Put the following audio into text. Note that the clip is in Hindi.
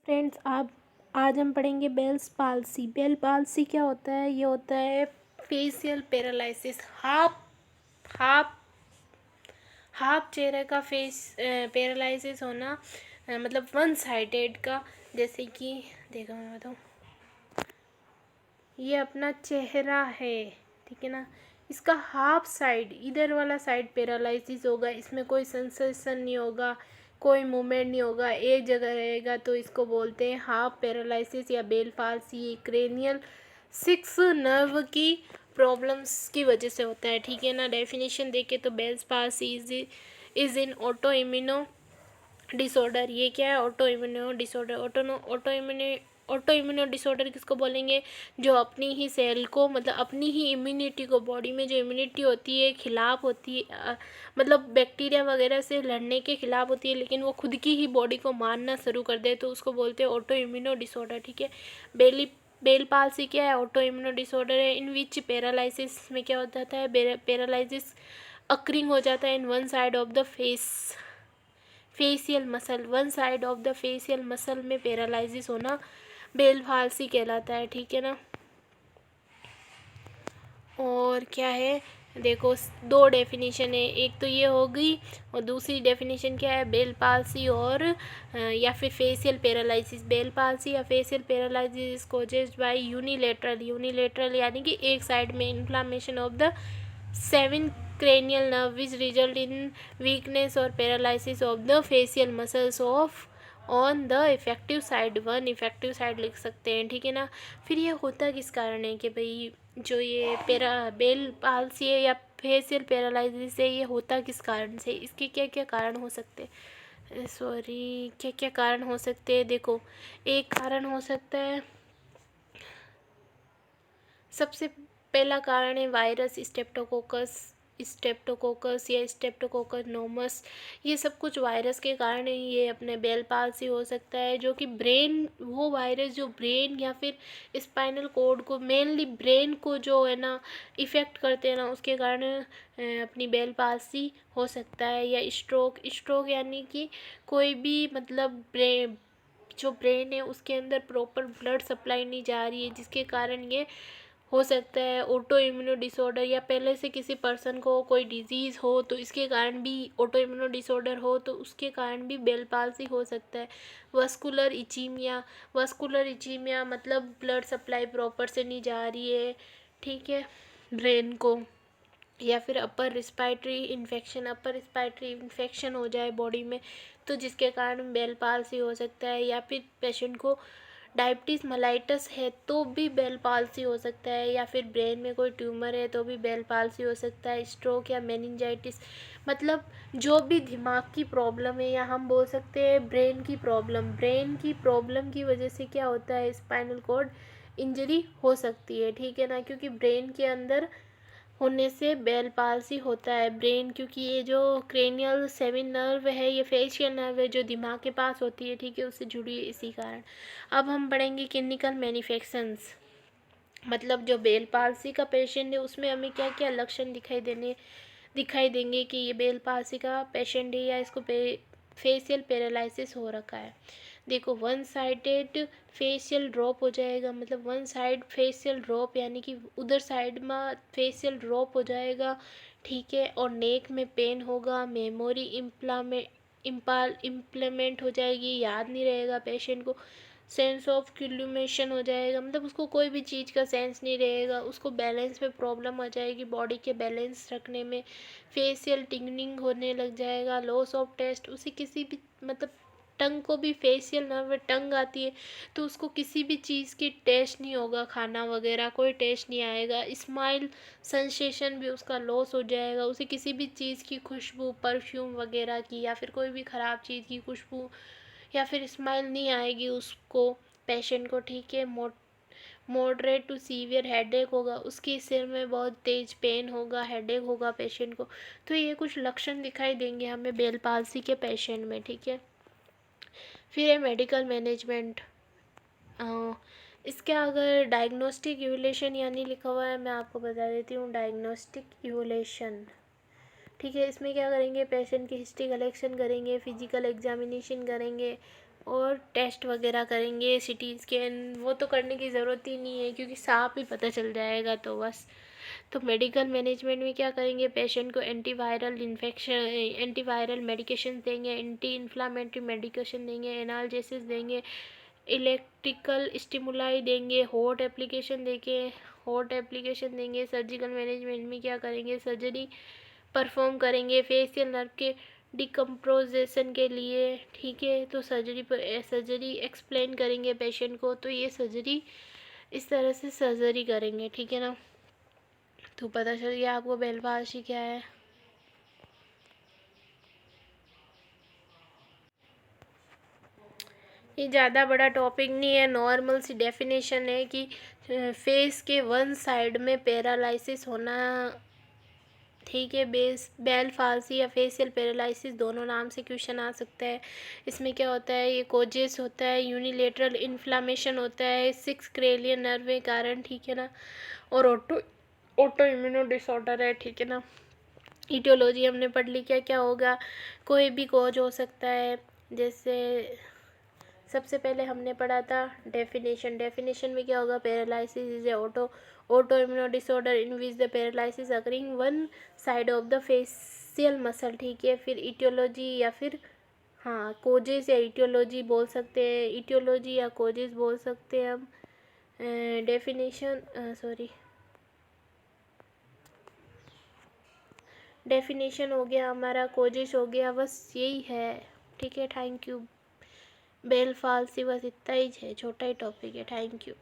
फ्रेंड्स, आप आज हम पढ़ेंगे बेल्स पाल्सी। बेल पाल्सी क्या होता है? ये होता है facial paralysis. Half half half चेहरे का फेस पैरालिसिस होना, मतलब वन साइडेड का। जैसे कि देखो, मैं बताऊँ, ये अपना चेहरा है, ठीक है ना। इसका हाफ साइड, इधर वाला साइड पैरालिसिस होगा। इसमें कोई सेंसेशन नहीं होगा, कोई मूवमेंट नहीं होगा, एक जगह रहेगा। तो इसको बोलते हैं हाफ पैरालिसिस या bell palsy. Cranial six nerve की प्रॉब्लम्स की वजह से होता है, ठीक है ना। डेफिनेशन देखे तो Bell's palsy is in auto immuno disorder. ये क्या है? Auto immuno disorder. Auto immuno disorder किसको बोलेंगे? जो अपनी ही सेल को, मतलब अपनी ही इम्यूनिटी को, बॉडी में जो इम्यूनिटी होती है खिलाफ होती है, मतलब बैक्टीरिया वगैरह से लड़ने के खिलाफ होती है, लेकिन वो खुद की ही बॉडी को मारना शुरू कर दे, तो उसको बोलते हैं ऑटो इम्यूनो डिसऑर्डर, ठीक है। बेल पाल्सी क्या है? ऑटो इम्यूनो डिसऑर्डर है इन विच पैरालिसिस में क्या हो जाता है? पैरालिसिस अक्रिंग हो जाता है in one side of the facial muscle. One side of the facial muscle में पैरालिसिस होना बेल पाल्सी कहलाता है, ठीक है ना। और क्या है? देखो, दो डेफिनेशन है, एक तो ये हो गई, और दूसरी डेफिनेशन क्या है? बेल पाल्सी और या फिर फेशियल पैरालिसिस। बेल पाल्सी या फेशियल पैरालिसिस कोजेड बाय यूनिलेटरल यानी कि एक साइड में inflammation of the 7 cranial nerve which result in weakness or paralysis of the facial muscles of on the effective side. One effective side लिख सकते हैं, ठीक है ना। फिर ये होता किस कारण है कि भाई जो ये बेल पाल्सी है या फेशियल पैरालिसिस है, ये होता किस कारण से? इसके क्या क्या कारण हो सकते हैं? क्या क्या कारण हो सकते हैं? देखो, एक कारण हो सकता है, सबसे पहला कारण है वायरस स्टेप्टोकोकस या स्टेप्टोकोकस नोमस। ये सब कुछ वायरस के कारण ही ये अपने बेल पाल्सी हो सकता है, जो कि ब्रेन, वो वायरस जो ब्रेन या फिर स्पाइनल कोड को, मेनली ब्रेन को जो है ना इफ़ेक्ट करते हैं ना, उसके कारण अपनी बेल पाल्सी हो सकता है। या स्ट्रोक यानी कि कोई भी, मतलब जो ब्रेन है उसके अंदर प्रॉपर ब्लड सप्लाई नहीं जा रही है, जिसके कारण ये हो सकता है। ऑटो इम्यूनो डिसऑर्डर, या पहले से किसी पर्सन को कोई डिजीज़ हो तो इसके कारण भी ऑटो इम्यूनो डिसऑर्डर हो तो उसके कारण भी बेल पाल्सी हो सकता है। वस्कुलर इचीमिया मतलब ब्लड सप्लाई प्रॉपर से नहीं जा रही है, ठीक है, ब्रेन को। या फिर अपर रिस्पायरेटरी इन्फेक्शन हो जाए बॉडी में, तो जिसके कारण बेल पाल्सी हो सकता है। या फिर पेशेंट को डायबिटीज़ मेलाइटस है तो भी बेल पाल्सी हो सकता है। या फिर ब्रेन में कोई ट्यूमर है तो भी बेल पाल्सी हो सकता है। स्ट्रोक या मेनिंजाइटिस, मतलब जो भी दिमाग की प्रॉब्लम है, या हम बोल सकते हैं ब्रेन की प्रॉब्लम की वजह से क्या होता है? स्पाइनल कॉर्ड इंजरी हो सकती है, ठीक है ना। क्योंकि ब्रेन के अंदर होने से बेल पाल्सी होता है। ब्रेन, क्योंकि ये जो क्रेनियल 7 नर्व है, ये फेशियल नर्व है जो दिमाग के पास होती है, ठीक है, उससे जुड़ी है, इसी कारण। अब हम पढ़ेंगे क्लिनिकल मैनिफेस्टेशंस, मतलब जो बेल पाल्सी का पेशेंट है उसमें हमें क्या क्या लक्षण दिखाई देंगे कि ये बेल पाल्सी का पेशेंट है या इसको फेशियल पैरालिसिस हो रखा है। देखो, वन साइडेड फेशियल ड्रॉप हो जाएगा, मतलब वन साइड फेशियल ड्रॉप यानी कि उधर साइड में फेशियल ड्रॉप हो जाएगा, ठीक है। और नेक में पेन होगा, मेमोरी इम्प्लीमेंट हो जाएगी, याद नहीं रहेगा पेशेंट को। सेंस ऑफ क्यूल्यूमेशन हो जाएगा, मतलब उसको कोई भी चीज़ का सेंस नहीं रहेगा। उसको बैलेंस में प्रॉब्लम आ जाएगी, बॉडी के बैलेंस रखने में। फेशियल टिंगलिंग होने लग जाएगा। लॉस ऑफ टेस्ट, उसे किसी भी, मतलब टंग को भी, फेशियल नर्व टंग आती है तो उसको किसी भी चीज़ की टेस्ट नहीं होगा, खाना वगैरह कोई टेस्ट नहीं आएगा। स्माइल सेंसेशन भी उसका लॉस हो जाएगा। उसे किसी भी चीज़ की खुशबू, परफ्यूम वगैरह की, या फिर कोई भी ख़राब चीज़ की खुशबू या फिर स्माइल नहीं आएगी उसको, पेशेंट को, ठीक है। मॉडरेट टू सीवियर हेडेक होगा, उसके सिर में बहुत तेज पेन होगा, हेडेक होगा पेशेंट को। तो ये कुछ लक्षण दिखाई देंगे हमें बेल पाल्सी के पेशेंट में, ठीक है। फिर है मेडिकल मैनेजमेंट। इसका अगर डायग्नोस्टिक इवोल्यूशन यानी लिखा हुआ है, मैं आपको बता देती हूँ। डायग्नोस्टिक इवोल्यूशन, ठीक है। इसमें क्या करेंगे? पेशेंट की हिस्ट्री कलेक्शन करेंगे, फिजिकल एग्जामिनेशन करेंगे, और टेस्ट वगैरह करेंगे, सिटी स्कैन, वो तो करने की ज़रूरत ही नहीं है क्योंकि साफ ही पता चल जाएगा। तो बस, तो मेडिकल मैनेजमेंट में क्या करेंगे, पेशेंट को एंटीवायरल मेडिकेशन देंगे, एंटी इन्फ्लामेटरी मेडिकेशन देंगे, एनाल्जेसिस देंगे, इलेक्ट्रिकल स्टिमुलाई देंगे, हॉट एप्लीकेशन देंगे। सर्जिकल मैनेजमेंट में क्या करेंगे, सर्जरी परफॉर्म करेंगे फेशियल नर्व के डिकम्पोजिशन के लिए, ठीक है। तो सर्जरी एक्सप्लेन करेंगे पेशेंट को, तो ये सर्जरी इस तरह से सर्जरी करेंगे, ठीक है ना। तो पता चल गया आपको बेल पाल्सी क्या है। ये ज़्यादा बड़ा टॉपिक नहीं है, नॉर्मल सी डेफिनेशन है कि फेस के वन साइड में पैरालिसिस होना, ठीक है। बेल पाल्सी या फेशियल पैरालिसिस दोनों नाम से क्वेश्चन आ सकता है। इसमें क्या होता है, ये कोजेस होता है, यूनिलेटरल इन्फ्लामेशन होता है 6 क्रेनियल नर्व के कारण, ठीक है ना। और ऑटो इम्यूनो डिसऑर्डर है, ठीक है ना। ईटियोलॉजी हमने पढ़ ली, क्या क्या होगा, कोई भी कॉज हो सकता है। जैसे सबसे पहले हमने पढ़ा था डेफिनेशन में क्या होगा, paralysis is a auto immuno disorder in which the paralysis occurring one side of the facial muscle, ठीक है। फिर ईटियोलॉजी या फिर हाँ कोजेस या ईटियोलॉजी बोल सकते हैं, ईटियोलॉजी या कोजेस बोल सकते हैं हम। डेफिनेशन हो गया हमारा, कोजेस हो गया, बस यही है, ठीक है। Thank you. बेल पाल्सी बस इतना ही है, छोटा ही टॉपिक है। Thank you.